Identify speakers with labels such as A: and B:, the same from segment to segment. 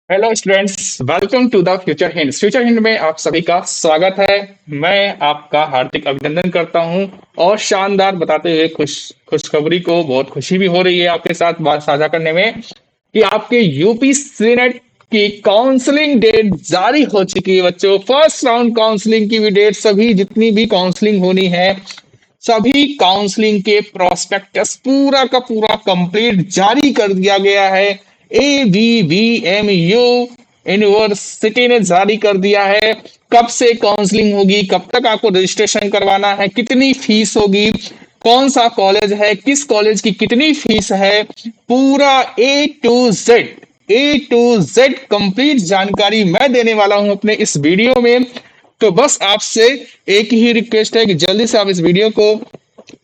A: Hello students, welcome to the future hints. Future hint में आप सभी का स्वागत है। मैं आपका हार्दिक अभिनंदन करता हूं और शानदार बताते हुए खुशखबरी को बहुत खुशी भी हो रही है आपके साथ बात साझा करने में कि आपके यूपी सीनेट की काउंसलिंग डेट जारी हो चुकी है बच्चों। फर्स्ट राउंड काउंसलिंग की भी डेट, सभी जितनी भी काउंसलिंग होनी है सभी काउंसलिंग के प्रोस्पेक्टस पूरा का पूरा कंप्लीट जारी कर दिया गया है। ABBMU यूनिवर्सिटी ने जारी कर दिया है कब से काउंसलिंग होगी, कब तक आपको रजिस्ट्रेशन करवाना है, कितनी फीस होगी, कौन सा कॉलेज है, किस कॉलेज की कितनी फीस है, पूरा ए टू जेड कंप्लीट जानकारी मैं देने वाला हूं अपने इस वीडियो में। तो बस आपसे एक ही रिक्वेस्ट है कि जल्दी से आप इस वीडियो को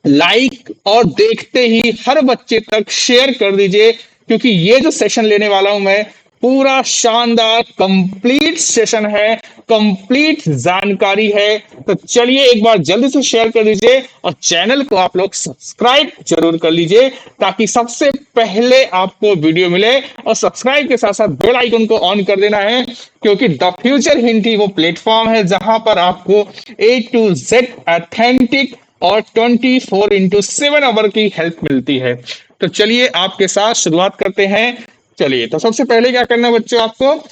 A: लाइक और देखते ही हर बच्चे तक शेयर कर दीजिए, क्योंकि ये जो सेशन लेने वाला हूं मैं पूरा शानदार कंप्लीट सेशन है, कंप्लीट जानकारी है। तो चलिए एक बार जल्दी से शेयर कर दीजिए और चैनल को आप लोग सब्सक्राइब जरूर कर लीजिए ताकि सबसे पहले आपको वीडियो मिले। और सब्सक्राइब के साथ साथ बेल आइकन को ऑन कर देना है, क्योंकि द फ्यूचर हिंट ही वो प्लेटफॉर्म है जहां पर आपको A to Z ऑथेंटिक और 24x7 आवर की हेल्प मिलती है। तो चलिए आपके साथ शुरुआत करते हैं। चलिए, तो सबसे पहले क्या करना है बच्चों, आपको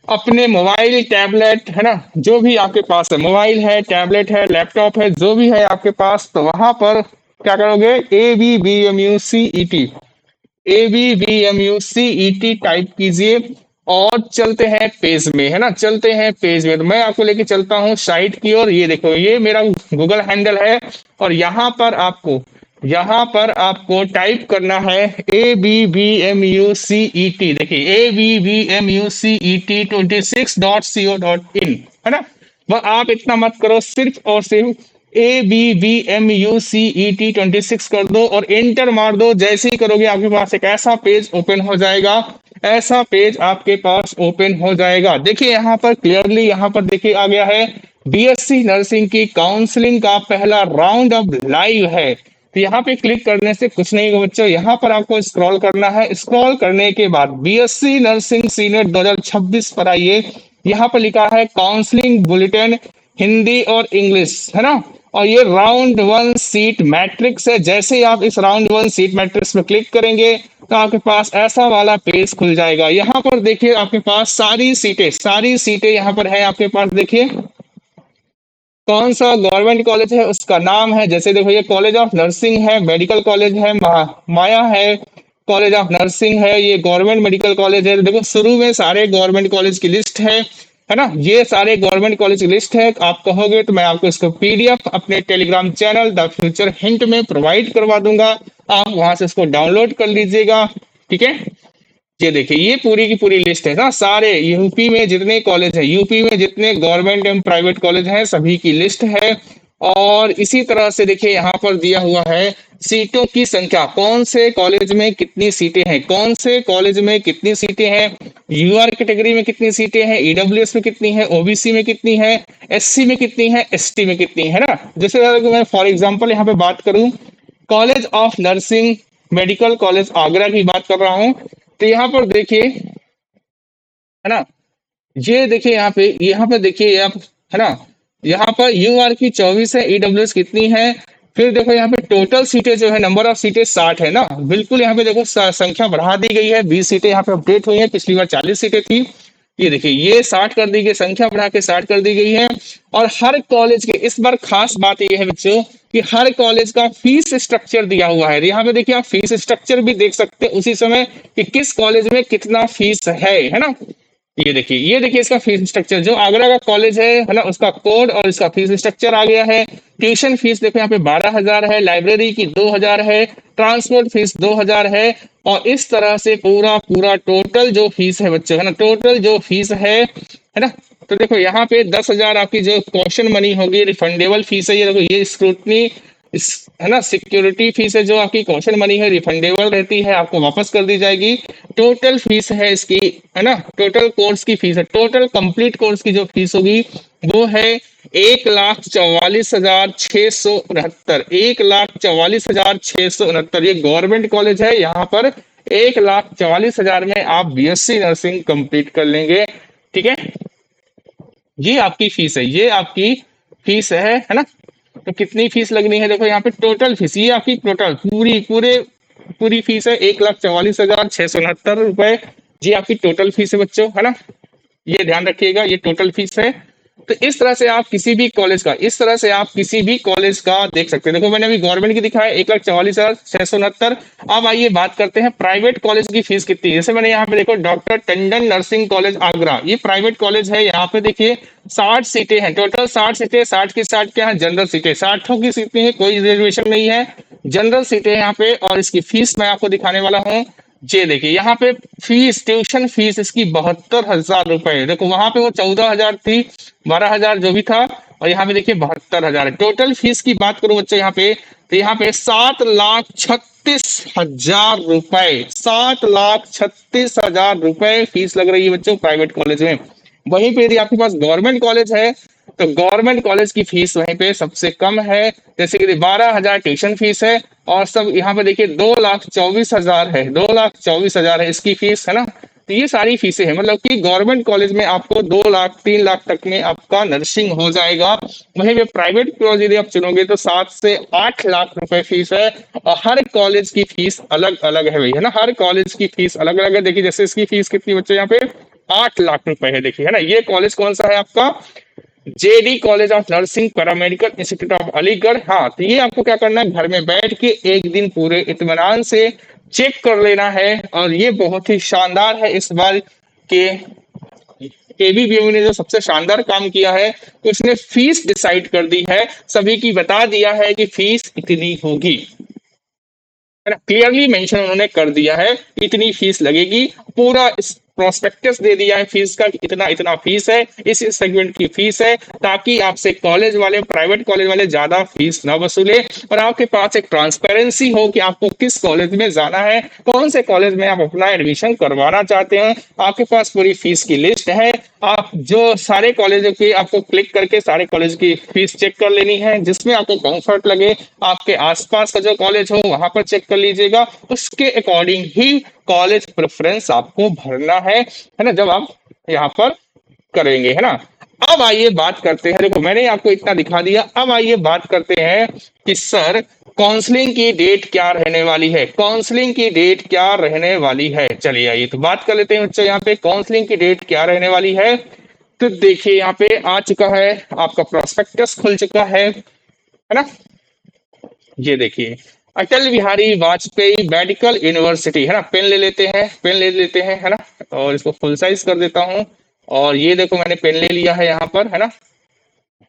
A: अपने मोबाइल टैबलेट है ना, जो भी आपके पास है, मोबाइल है, टैबलेट है, लैपटॉप है, जो भी है आपके पास, तो वहां पर क्या करोगे, ABBMUCET टाइप कीजिए और चलते हैं पेज में, है ना, चलते हैं पेज में। तो मैं आपको लेके चलता हूँ साइट की ओर। ये देखो, ये मेरा गूगल हैंडल है और यहाँ पर आपको टाइप करना है ABBMUCET। देखिए, ABBMUCET26.co.in, है ना। वह आप इतना मत करो, सिर्फ और सिर्फ ABBMUCET26 कर दो और एंटर मार दो। जैसे ही करोगे आपके पास एक ऐसा पेज ओपन हो जाएगा, ऐसा पेज आपके पास ओपन हो जाएगा। देखिए यहाँ पर क्लियरली, यहाँ पर देखिए आ गया है BSc नर्सिंग की काउंसलिंग का पहला राउंड अब लाइव है। तो यहाँ पे क्लिक करने से कुछ नहीं होगा बच्चों, यहाँ पर आपको स्क्रॉल करना है। स्क्रॉल करने के बाद BSc नर्सिंग सीनेट 2026 पर आइए। यहाँ पर लिखा है काउंसलिंग बुलेटिन हिंदी और इंग्लिश, है ना। और ये राउंड 1 सीट मैट्रिक्स है। जैसे ही आप इस राउंड 1 सीट मैट्रिक्स पे क्लिक करेंगे तो आपके पास ऐसा वाला पेज खुल जाएगा। यहाँ पर देखिए आपके पास सारी सीटें यहाँ पर है आपके पास। देखिए कौन सा गवर्नमेंट कॉलेज है उसका नाम है। जैसे देखो, ये कॉलेज ऑफ नर्सिंग है, मेडिकल कॉलेज है, माया है, कॉलेज ऑफ नर्सिंग है, ये गवर्नमेंट मेडिकल कॉलेज है। देखो शुरू में सारे गवर्नमेंट कॉलेज की लिस्ट है ना, ये सारे गवर्नमेंट कॉलेज की लिस्ट है। आप कहोगे तो मैं आपको इसको PDF अपने Telegram channel the future hint में प्रोवाइड करवा दूंगा, आप वहां से इसको डाउनलोड कर लीजिएगा। ठीक है, ये देखिए, ये पूरी की पूरी लिस्ट है ना, सारे यूपी में जितने कॉलेज है, यूपी में जितने गवर्नमेंट एवं प्राइवेट कॉलेज हैं सभी की लिस्ट है। और इसी तरह से देखिए यहाँ पर दिया हुआ है सीटों की संख्या, कौन से कॉलेज में कितनी सीटें हैं, कौन से कॉलेज में कितनी सीटें हैं, UR कैटेगरी में कितनी सीटें हैं, EWS में कितनी है, OBC में कितनी है, SC में कितनी है, ST में कितनी है ना। जैसे अगर मैं फॉर एग्जाम्पल यहाँ पे बात करूं, college of nursing medical college Agra की बात कर रहा हूं, तो यहाँ पर देखिए, है ना, ये देखिए यहाँ पे देखिए आप, है ना, यहाँ पर UR की 24 है, EWS कितनी है। फिर देखो यहाँ पे टोटल सीटें जो है, नंबर ऑफ सीटें 60 है ना, बिल्कुल यहाँ पे देखो संख्या बढ़ा दी गई है, 20 सीटें यहाँ पे अपडेट हुई है, पिछली बार 40 सीटें थी। ये देखिए, ये 60 कर दी गई, संख्या बढ़ा के 60 कर दी गई है। और हर कॉलेज के इस बार खास बात ये है बच्चों कि हर कॉलेज का फीस स्ट्रक्चर दिया हुआ है। यहाँ पे देखिए आप फीस स्ट्रक्चर भी देख सकते हैं उसी समय कि किस कॉलेज में कितना फीस है ना। ये देखिए इसका फीस स्ट्रक्चर, जो आगरा का कॉलेज है ना, उसका कोड और इसका फीस स्ट्रक्चर आ गया है। ट्यूशन फीस देखो यहाँ पे 12,000 है, लाइब्रेरी की 2,000 है, ट्रांसपोर्ट फीस 2,000 है। और इस तरह से पूरा पूरा टोटल जो फीस है बच्चों, है ना, टोटल जो फीस है ना। तो देखो यहाँ पे 10,000 आपकी जो क्वेश्चन मनी होगी, रिफंडेबल फीस है। ये देखो, ये स्क्रूटनी इस, है ना, सिक्योरिटी फीस है, जो आपकी क्वेश्चन मनी है, रिफंडेबल रहती है, आपको वापस कर दी जाएगी। टोटल फीस है इसकी, है ना, टोटल कोर्स की फीस है, टोटल कंप्लीट कोर्स की जो फीस होगी वो है 1,44,669। 1,44,669, ये गवर्नमेंट कॉलेज है, यहाँ पर 1,44,000 में आप बीएससी नर्सिंग कंप्लीट कर लेंगे। ठीक है, ये आपकी फीस है, ये आपकी फीस है ना। तो कितनी फीस लगनी है, देखो यहाँ पे टोटल फीस, ये आपकी टोटल पूरी फीस है 1,44,669 रुपए। ये आपकी टोटल फीस है बच्चों, है ना, ये ध्यान रखिएगा, ये टोटल फीस है। तो इस तरह से आप किसी भी कॉलेज का, इस तरह से आप किसी भी कॉलेज का देख सकते हैं। देखो मैंने अभी गवर्नमेंट की दिखाया 1,44,669। अब आइए बात करते हैं प्राइवेट कॉलेज की फीस कितनी है। जैसे मैंने यहाँ पे देखो doctor Tandon nursing college Agra, ये प्राइवेट कॉलेज है। यहाँ पे देखिए 60 सीटें हैं, टोटल 60 सीटें, 60 की 60 क्या है, जनरल सीटें, 60 की सीटें हैं, कोई रिजर्वेशन नहीं है, जनरल सीटें यहाँ पे। और इसकी फीस मैं आपको दिखाने वाला हूँ। ये देखिए यहाँ पे फीस, ट्यूशन फीस इसकी 72,000 रुपए। देखो वहां पे वो 14,000 थी, 12,000 जो भी था, और यहाँ पे देखिए 72,000 है। टोटल फीस की बात करूं बच्चों यहाँ पे, तो यहाँ पे 7,36,000 रुपए, 7,36,000 रुपए फीस लग रही है बच्चों प्राइवेट कॉलेज में। वहीं पे यदि आपके पास गवर्नमेंट कॉलेज है, तो गवर्नमेंट कॉलेज की फीस वहीं पे सबसे कम है। जैसे कि 12,000 ट्यूशन फीस है, और सब यहाँ पे देखिए 2,24,000 है, 2,24,000 है इसकी फीस, है ना। तो ये सारी फीसें हैं, मतलब कि गवर्नमेंट कॉलेज में आपको 2 लाख 3 लाख तक में आपका नर्सिंग हो जाएगा। वहीं पे प्राइवेट कॉलेज यदि आप चुनोगे तो 7 से 8 लाख रुपए फीस है। और हर कॉलेज की फीस अलग अलग है भाई, है ना, हर कॉलेज की फीस अलग अलग है। देखिए जैसे इसकी फीस कितनी बच्चे यहाँ पे 8 लाख रुपए है, देखिए, है ना। ये कॉलेज कौन सा है आपका, JD college of nursing paramedical institute of Aligarh. हाँ, तो ये आपको क्या करना है, घर में बैठ के एक दिन पूरे इत्मीनान से चेक कर लेना है। और ये बहुत ही शानदार है इस बार के एबीवीपी ने जो सबसे शानदार काम किया है, तो उसने फीस डिसाइड कर दी है, सभी की बता दिया है कि फीस इतनी होगी, है ना, क्लियरली मेंशन उन्होंने कर दिया है, इतनी फीस लगेगी। पूरा प्रोस्पेक्टस दे दिया है फीस का, इतना इतना फीस है, इस सेगमेंट की फीस है, ताकि आपसे कॉलेज वाले, प्राइवेट कॉलेज वाले ज्यादा फीस ना वसूले, और आपके पास एक ट्रांसपेरेंसी हो कि आपको किस कॉलेज में जाना है, कौन से कॉलेज में आप अपना एडमिशन करवाना चाहते हैं। आपके पास पूरी फीस की लिस्ट है, आप जो सारे कॉलेजों की आपको क्लिक करके सारे कॉलेज की फीस चेक कर लेनी है, जिसमें आपको कंफर्ट लगे, आपके आसपास का जो कॉलेज हो वहां पर चेक कर लीजिएगा, उसके अकॉर्डिंग ही कॉलेज प्रेफरेंस आपको भरना है ना, जब आप यहाँ पर करेंगे, है ना। अब आइए बात करते हैं, देखो मैंने आपको इतना दिखा दिया, अब आइए बात करते हैं कि सर काउंसलिंग की डेट क्या रहने वाली है, काउंसलिंग की डेट क्या रहने वाली है। चलिए आइए तो बात कर लेते हैं बच्चों, यहाँ पे काउंसलिंग की डेट क्या रहने वाली है। तो देखिए यहाँ पे आ चुका है, आपका प्रोस्पेक्टस खुल चुका है ना। ये देखिए अटल बिहारी वाजपेयी मेडिकल यूनिवर्सिटी, है ना, पेन ले लेते हैं, पेन ले लेते हैं, है ना, और इसको फुल साइज कर देता हूँ। और ये देखो मैंने पेन ले लिया है यहाँ पर, है ना,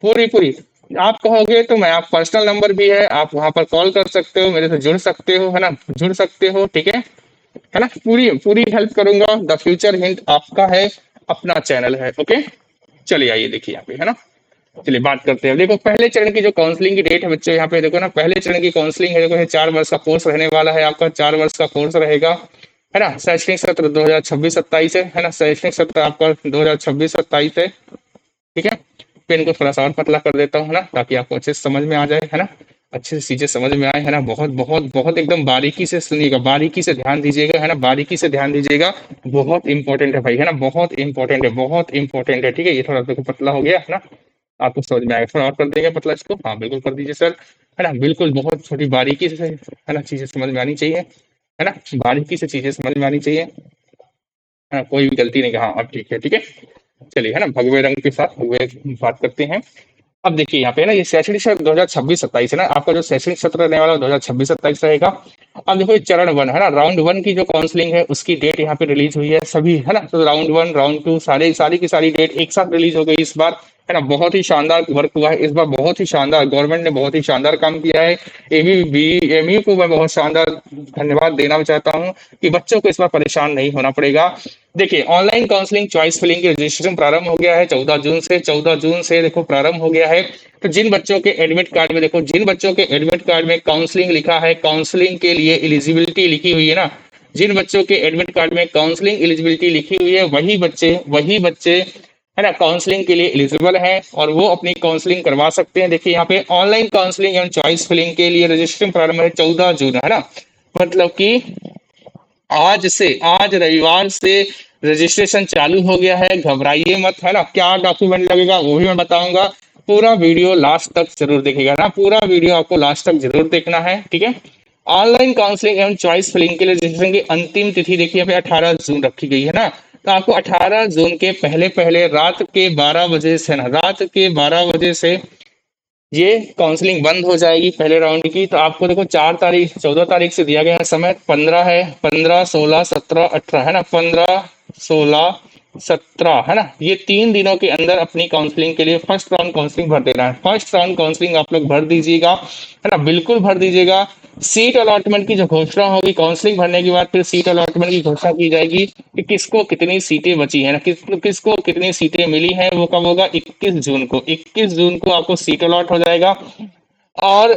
A: पूरी आप कहोगे तो मैं, आप पर्सनल नंबर भी है, आप वहां पर कॉल कर सकते हो, मेरे से जुड़ सकते हो, है ना, जुड़ सकते हो, ठीक है ना, पूरी पूरी हेल्प करूंगा। द फ्यूचर हिंट आपका है, अपना चैनल है, ओके। चलिए आइए देखिए यहाँ पे, है ना, चलिए बात करते हैं। देखो पहले चरण की जो काउंसलिंग की डेट है बच्चों, यहाँ पे देखो ना, पहले चरण की काउंसलिंग है, देखो ये 4 वर्ष का कोर्स रहने वाला है, आपका 4 वर्ष का कोर्स रहेगा, है ना। शैक्षणिक सत्र 2026-27 है ना, शैक्षणिक सत्र आपका 2026-27 है, ठीक है। पेन को थोड़ा सा और पतला कर देता हूँ, है ना, ताकि आपको अच्छे से समझ में आ जाए, है ना, अच्छे से चीजें समझ में आए, है ना। बहुत बहुत बहुत एकदम बारीकी से सुनिएगा, बारीकी से ध्यान दीजिएगा, है ना, बारीकी से ध्यान दीजिएगा, बहुत इंपॉर्टेंट है भाई, है ना, बहुत इंपॉर्टेंट है, बहुत इंपॉर्टेंट है, ठीक है। ये थोड़ा देखो पतला हो गया, है ना, आपको समझ में आएगा। थोड़ा और कर देंगे पतला इसको, हाँ बिल्कुल कर दीजिए सर, है ना, बिल्कुल बहुत छोटी बारीकी से, है ना, चीजें समझ में आनी चाहिए, है ना, बारीकी से चीजें समझ में आनी चाहिए, है ना, कोई भी गलती नहीं, हाँ अब ठीक है, ठीक है। चलिए, है ना, भगवे रंग के साथ भगवे बात करते हैं। अब देखिए यहाँ पे ना, ये शैक्षणिक सत्र 2026-27 है ना, आपका जो शैक्षणिक सत्र रहने वाला 2026-27 रहेगा। अब देखो ये चरण 1 है ना, राउंड 1 की जो काउंसलिंग है उसकी डेट यहाँ पे रिलीज हुई है सभी, है ना। तो राउंड 1 राउंड 2 सारी की सारी डेट एक साथ रिलीज हो गई इस बार, है ना। बहुत ही शानदार वर्क हुआ है इस बार, बहुत ही शानदार, गवर्नमेंट ने बहुत ही शानदार काम किया है। एमयू को मैं बहुत शानदार धन्यवाद देना चाहता हूँ कि बच्चों को इस बार परेशान नहीं होना पड़ेगा। देखिए ऑनलाइन काउंसलिंग चॉइस फिलिंग की रजिस्ट्रेशन प्रारंभ हो गया है 14 जून से देखो प्रारंभ हो गया है। तो जिन बच्चों के एडमिट कार्ड में, देखो जिन बच्चों के एडमिट कार्ड में काउंसलिंग लिखा है, काउंसलिंग के लिए एलिजिबिलिटी लिखी हुई है ना, जिन बच्चों के एडमिट कार्ड में काउंसलिंग एलिजिबिलिटी लिखी हुई है, वही बच्चे है ना काउंसलिंग के लिए एलिजिबल है और वो अपनी काउंसलिंग करवा सकते हैं। देखिए यहाँ पे online counselling and choice filling के लिए रजिस्ट्रेशन प्रारंभ है 14 जून, है ना, मतलब कि आज रविवार से रजिस्ट्रेशन चालू हो गया है, घबराइए मत, है ना। क्या डॉक्यूमेंट लगेगा वो भी मैं बताऊंगा। पूरा वीडियो लास्ट तक जरूर देखिएगा ना, पूरा वीडियो आपको लास्ट तक जरूर देखना है, ठीक है। ऑनलाइन काउंसलिंग एवं चॉइस फिलिंग के लिए रजिस्ट्रेशन की अंतिम तिथि देखिए यहाँ पे 18 जून रखी गई है ना। तो आपको 18 जून के पहले पहले रात के 12 बजे से ना, रात के 12 बजे से ये काउंसलिंग बंद हो जाएगी पहले राउंड की। तो आपको देखो 4 तारीख 14 तारीख से दिया गया है समय, 15 है, 15 16 17 18 है ना, 15 16 17 है ना, ये 3 दिनों के अंदर अपनी काउंसलिंग के लिए फर्स्ट राउंड काउंसलिंग भर देना है। फर्स्ट राउंड काउंसलिंग आप लोग भर दीजिएगा, है ना, बिल्कुल भर दीजिएगा। सीट अलॉटमेंट की जो घोषणा होगी काउंसलिंग भरने के बाद, फिर सीट अलॉटमेंट की घोषणा की जाएगी कि किसको कितनी सीटें बची है ना, किसको कितनी सीटें मिली हैं। वो कब होगा? 21 जून को। 21 जून को आपको सीट अलॉट हो जाएगा। और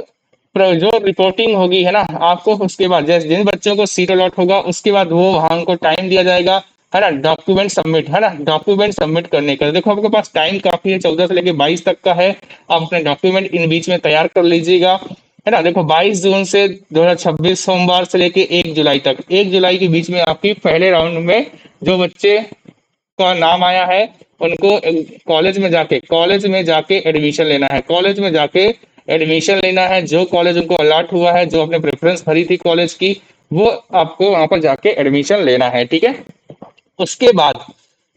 A: जो रिपोर्टिंग होगी, है ना, आपको उसके बाद जैसे जिन बच्चों को सीट अलॉट होगा उसके बाद वो वहां उनको टाइम दिया जाएगा, है ना, डॉक्यूमेंट सबमिट, है ना, डॉक्यूमेंट सबमिट करने का। देखो आपके पास टाइम काफी है, 14 से लेके 22 तक का है। आप अपने डॉक्यूमेंट इन बीच में तैयार कर लीजिएगा, है ना। देखो 22 जून से 2026 सोमवार से लेके 1 जुलाई तक, 1 जुलाई के बीच में आपकी पहले राउंड में जो बच्चे का नाम आया है उनको कॉलेज में जाके एडमिशन लेना है, कॉलेज में जाके एडमिशन लेना है। जो कॉलेज उनको अलॉट हुआ है, जो आपने प्रेफरेंस भरी थी कॉलेज की, वो आपको वहां पर जाके एडमिशन लेना है, ठीक है। उसके बाद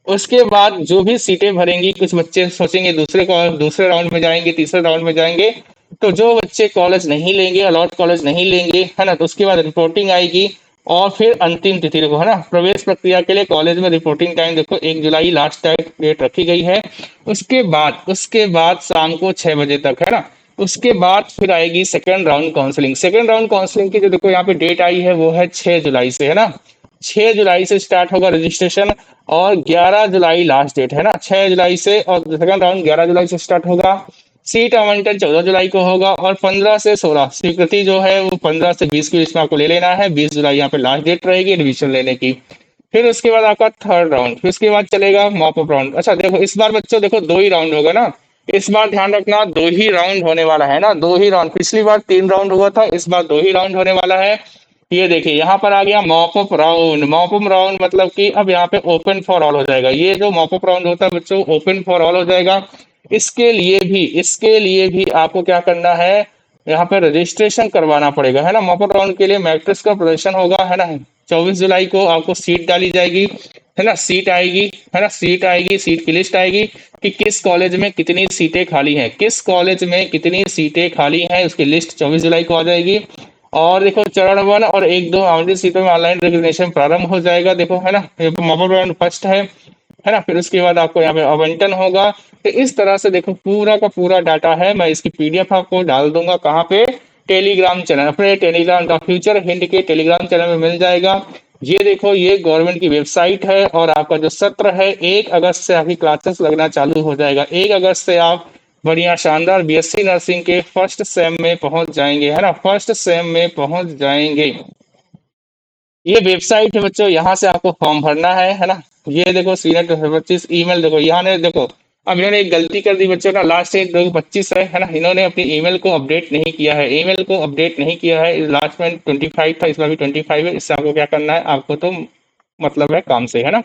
A: उसके बाद जो भी सीटें भरेंगी, कुछ बच्चे सोचेंगे दूसरे राउंड में जाएंगे, तीसरे राउंड में जाएंगे। तो जो बच्चे कॉलेज नहीं लेंगे, अलॉट कॉलेज नहीं लेंगे, है ना, तो उसके बाद रिपोर्टिंग आएगी। और फिर अंतिम तिथि देखो, है ना, प्रवेश प्रक्रिया के लिए कॉलेज में रिपोर्टिंग टाइम देखो 1 जुलाई लास्ट डेट रखी गई है। उसके बाद शाम को 6 बजे तक, है ना। उसके बाद फिर आएगी second round counselling. Second round counselling की जो देखो यहाँ पे डेट आई है वो है 6 जुलाई से, है ना। 6 जुलाई से स्टार्ट होगा रजिस्ट्रेशन, और 11 जुलाई लास्ट डेट, है ना। 6 जुलाई से, और सेकंड राउंड 11 जुलाई से स्टार्ट होगा। सीट आवंटन 14 जुलाई को होगा, और 15 से 16 स्वीकृति जो है वो 15 से 20 के बीच में आपको ले लेना है। 20 जुलाई यहाँ पे लास्ट डेट रहेगी एडमिशन लेने की। फिर उसके बाद आपका थर्ड राउंड, फिर उसके बाद चलेगा मॉप अप राउंड। अच्छा देखो इस बार बच्चों देखो 2 ही राउंड होगा ना, इस बार ध्यान रखना 2 ही राउंड होने वाला है ना, 2 ही राउंड। पिछली बार 3 राउंड हुआ था, इस बार 2 ही राउंड होने वाला है। ये देखिए यहाँ पर आ गया mop up round. Mop up round मतलब कि अब यहाँ पे ओपन फॉर ऑल हो जाएगा। ये जो मॉप अप राउंड होता है बच्चों, ओपन फॉर ऑल हो जाएगा। इसके लिए भी आपको क्या करना है, यहाँ पे रजिस्ट्रेशन करवाना पड़ेगा, है ना। मॉप अप राउंड के लिए मैट्रिक्स का प्रदर्शन होगा, है ना। 24 जुलाई को आपको सीट डाली जाएगी, है ना, सीट आएगी, है ना, सीट की लिस्ट आएगी कि किस कॉलेज में कितनी सीटें खाली हैं, किस कॉलेज में कितनी सीटें खाली हैं, उसकी लिस्ट 24 जुलाई को आ जाएगी। और देखो चरण 1 और 1 2 आवंटित सीटों में ऑनलाइन रजिस्ट्रेशन प्रारंभ हो जाएगा, देखो, है ना। ये मॉपअप राउंड फर्स्ट है ना। फिर उसके बाद आपको यहाँ पे आवंटन होगा। तो इस तरह से देखो पूरा का पूरा डाटा है। मैं इसकी पीडीएफ आपको डाल दूंगा कहाँ पे, टेलीग्राम चैनल, अपने टेलीग्राम का फ्यूचर हिंट के टेलीग्राम चैनल में मिल जाएगा। ये देखो ये गवर्नमेंट की वेबसाइट है, और आपका जो सत्र है 1 अगस्त से आपकी क्लासेस लगना चालू हो जाएगा। 1 अगस्त से आप बढ़िया शानदार बीएससी नर्सिंग के फर्स्ट सेम में पहुंच जाएंगे, है ना, फर्स्ट सेम में पहुंच जाएंगे। ये वेबसाइट है बच्चों, यहाँ से आपको फॉर्म भरना है ना। ये देखो सीनियर 2025 ईमेल देखो, यहाँ ने देखो अब इन्होंने एक गलती कर दी बच्चों ना, लास्ट डेट 2025 है ना। इन्होंने अपनी ईमेल को अपडेट नहीं किया है, ईमेल को अपडेट नहीं किया है। लास्ट में 25 था, इस बार भी 25 है। इससे आपको क्या करना है, आपको तो मतलब है काम से, है ना।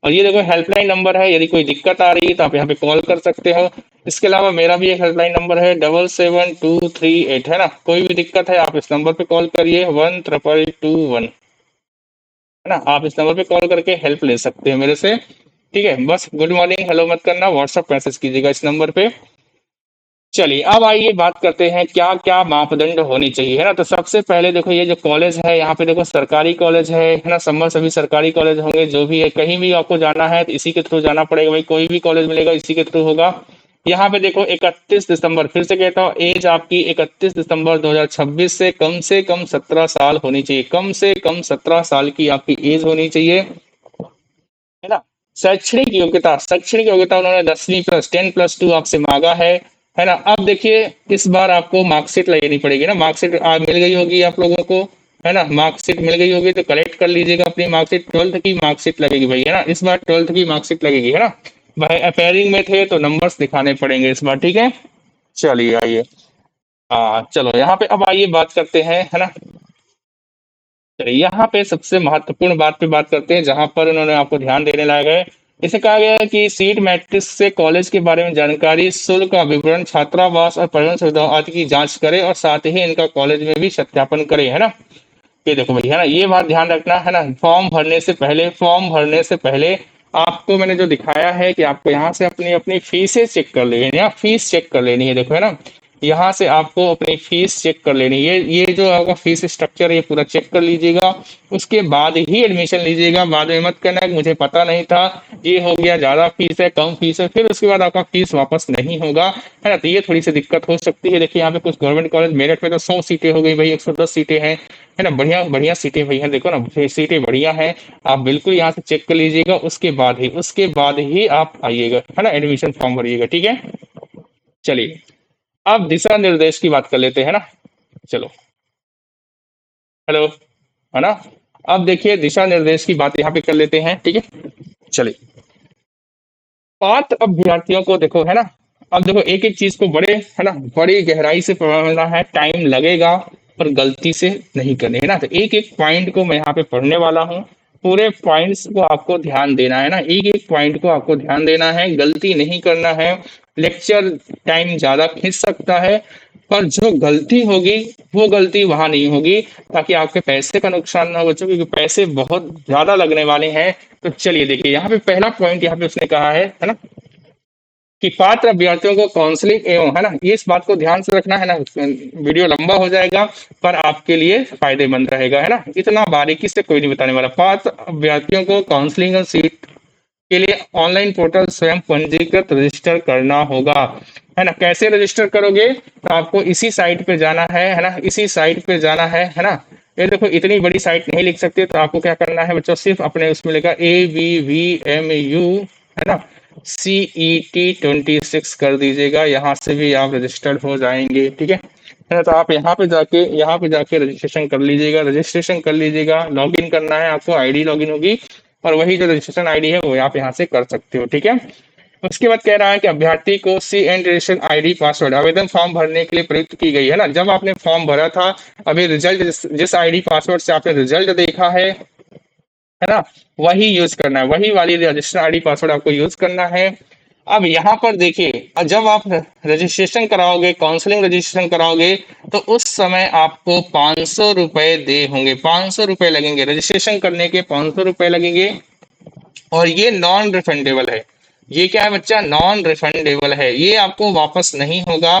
A: और ये देखो हेल्पलाइन नंबर है, यदि कोई दिक्कत आ रही है तो आप यहाँ पे कॉल कर सकते हो। इसके अलावा मेरा भी एक हेल्पलाइन नंबर है 77238, है ना। कोई भी दिक्कत है आप इस नंबर पे कॉल करिए, 12221, है ना। आप इस नंबर पे कॉल करके हेल्प ले सकते हैं मेरे से, ठीक है। बस गुड मॉर्निंग हेलो मत करना, व्हाट्सअप मैसेज कीजिएगा इस नंबर पे। चलिए अब आइए बात करते हैं क्या क्या मापदंड होनी चाहिए, है ना। तो सबसे पहले देखो ये जो कॉलेज है यहाँ पे देखो सरकारी कॉलेज है ना। संभव सभी सरकारी कॉलेज होंगे, जो भी है, कहीं भी आपको जाना है तो इसी के थ्रू जाना पड़ेगा भाई, कोई भी कॉलेज मिलेगा इसी के थ्रू होगा। यहाँ पे देखो 31 दिसंबर, फिर से कहता हूँ एज आपकी 31 दिसंबर 2026 से कम 17 साल होनी चाहिए, कम से कम 17 साल की आपकी एज होनी चाहिए, है ना। शैक्षणिक योग्यता उन्होंने 10वीं प्लस 10+2 आपसे मांगा है ना। अब देखिए इस बार आपको मार्कशीट लेनी पड़ेगी ना, मार्कशीट मिल गई होगी आप लोगों को, है ना। मार्कशीट मिल गई होगी तो कलेक्ट कर लीजिएगा अपनी मार्कशीट। 12th की मार्कशीट लगेगी भाई, है ना, इस बार 12th की मार्कशीट लगेगी, है ना। भाई अपेयरिंग में थे तो नंबर्स दिखाने पड़ेंगे इस बार, ठीक है। चलिए आइए, हाँ चलो यहाँ पे अब आइए बात करते हैं, है ना। चलिए यहाँ पे सबसे महत्वपूर्ण बात पे बात करते हैं, जहां पर उन्होंने आपको ध्यान देने लायक है। इसे कहा गया है कि सीट मैट्रिक्स से कॉलेज के बारे में जानकारी, शुल्क का विवरण, छात्रावास और परिवहन सुविधाओं आदि की जांच करे और साथ ही इनका कॉलेज में भी सत्यापन करे, है ना। ये देखो भाई, है ना, ये बात ध्यान रखना, है ना। फॉर्म भरने से पहले आपको मैंने जो दिखाया है कि आपको यहाँ से अपनी अपनी फीसें चेक कर लेनी है, फीस चेक कर लेनी है, देखो, है ना। यहाँ से आपको अपनी फीस चेक कर लेनी है, ये जो आपका फीस स्ट्रक्चर है ये पूरा चेक कर लीजिएगा। उसके बाद ही एडमिशन लीजिएगा। बाद में मत करना कि मुझे पता नहीं था, ये हो गया, ज्यादा फीस है, कम फीस है, फिर उसके बाद आपका फीस वापस नहीं होगा, है ना। तो ये थोड़ी सी दिक्कत हो सकती है। देखिए यहाँ पे कुछ गवर्नमेंट कॉलेज, मेरठ में तो 100 सीटें हो गई भाई, 110 सीटें हैं, है ना। बढ़िया बढ़िया सीटें भैया, देखो ना, सीटें बढ़िया हैं। आप बिल्कुल यहाँ से चेक कर लीजिएगा, उसके बाद ही आप आइएगा, है ना, एडमिशन फॉर्म भरिएगा, ठीक है। चलिए, अब दिशा निर्देश की बात कर लेते हैं ना। चलो, हेलो, है ना। अब देखिए दिशा निर्देश की बात यहाँ पे कर लेते हैं, ठीक है। चलिए, पात्र अभ्यर्थियों को देखो, है ना। अब देखो एक एक चीज को बड़े, है ना, बड़ी गहराई से पढ़ना है, टाइम लगेगा, पर गलती से नहीं करनी है ना। तो एक एक पॉइंट को मैं यहाँ पे पढ़ने वाला हूँ, पूरे पॉइंट्स को आपको ध्यान देना है ना, एक एक पॉइंट को आपको ध्यान देना है, गलती नहीं करना है। लेक्चर टाइम ज्यादा खींच सकता है, पर जो गलती होगी वो गलती वहां नहीं होगी, ताकि आपके पैसे का नुकसान ना हो बच्चों, क्योंकि पैसे बहुत ज्यादा लगने वाले हैं। तो चलिए देखिए, यहाँ पे पहला पॉइंट यहाँ पे उसने कहा है ना, कि पात्र अभ्यर्थियों को काउंसलिंग एवं, है ना, ये इस बात को ध्यान से रखना है ना, वीडियो लंबा हो जाएगा पर आपके लिए फायदेमंद रहेगा, है ना। इतना बारीकी से कोई नहीं बताने वाला। पात्र अभ्यर्थियों को काउंसलिंग और सीट के लिए ऑनलाइन पोर्टल स्वयं पंजीकृत रजिस्टर करना होगा, है ना। कैसे रजिस्टर करोगे, तो आपको इसी साइट पे जाना है ना, इसी साइट पे जाना है ना। ये देखो, इतनी बड़ी साइट नहीं लिख सकते, तो आपको क्या करना है बच्चों, सिर्फ अपने उसमें लिखा ABVMU, है ना, CET 26 कर दीजिएगा, यहाँ से भी आप रजिस्टर्ड हो जाएंगे, ठीक है ना। तो आप यहाँ पे जाके रजिस्ट्रेशन कर लीजिएगा, लॉग इन करना है आपको, आईडी लॉगिन होगी, और वही जो रजिस्ट्रेशन आईडी है वो आप यहाँ से कर सकते हो, ठीक है। उसके बाद कह रहा है कि अभ्यर्थी को सी एंड रजिस्ट्रेशन आईडी पासवर्ड आवेदन फॉर्म भरने के लिए प्रयुक्त की गई, है ना। जब आपने फॉर्म भरा था, अभी रिजल्ट जिस आईडी पासवर्ड से आपने रिजल्ट देखा है ना, वही यूज करना है, वही वाली रजिस्टर आईडी पासवर्ड आपको यूज करना है। अब यहाँ पर देखिए, जब आप रजिस्ट्रेशन कराओगे, काउंसलिंग रजिस्ट्रेशन कराओगे, तो उस समय आपको 500 रुपए दे होंगे, 500 रुपए लगेंगे रजिस्ट्रेशन करने के, 500 रुपए लगेंगे। और ये नॉन रिफंडेबल है, ये क्या है बच्चा, नॉन रिफंडेबल है, ये आपको वापस नहीं होगा।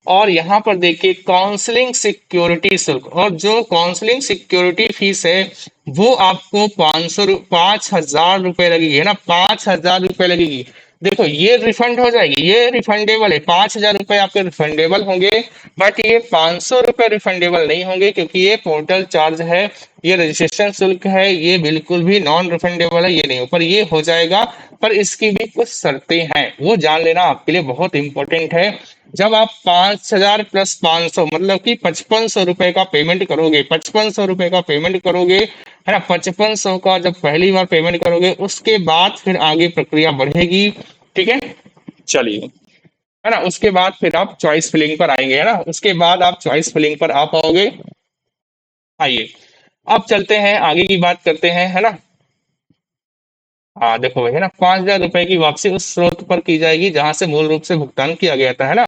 A: और यहाँ पर देखिए काउंसलिंग सिक्योरिटी शुल्क, और जो काउंसलिंग सिक्योरिटी फीस है वो आपको 5,000 रुपए लगेगी, है ना, 5,000 रुपए लगेगी। देखो ये रिफंड हो जाएगी, ये रिफंडेबल है, 5,000 रुपए आपके रिफंडेबल होंगे, बट ये 500 रुपए रिफंडेबल नहीं होंगे, क्योंकि ये पोर्टल चार्ज है, ये रजिस्ट्रेशन शुल्क है, ये बिल्कुल भी नॉन रिफंडेबल है, ये नहीं हो, पर ये हो जाएगा। पर इसकी भी कुछ शर्तें हैं, वो जान लेना आपके लिए बहुत इंपॉर्टेंट है। जब आप 5,000 प्लस 500, मतलब कि 5,500 रुपए का पेमेंट करोगे, 5,500 रुपए का पेमेंट करोगे, है ना, 5,500 का जब पहली बार पेमेंट करोगे, उसके बाद फिर आगे प्रक्रिया बढ़ेगी, ठीक है। चलिए, है ना, उसके बाद फिर आप चॉइस फिलिंग पर आएंगे, है ना, उसके बाद आप चॉइस फिलिंग पर आ पाओगे। आइए, अब चलते हैं आगे की बात करते हैं, है ना। हाँ देखो भाई, है ना, 5,000 रुपए की वापसी उस स्रोत पर की जाएगी जहां से मूल रूप से भुगतान किया गया था, है ना।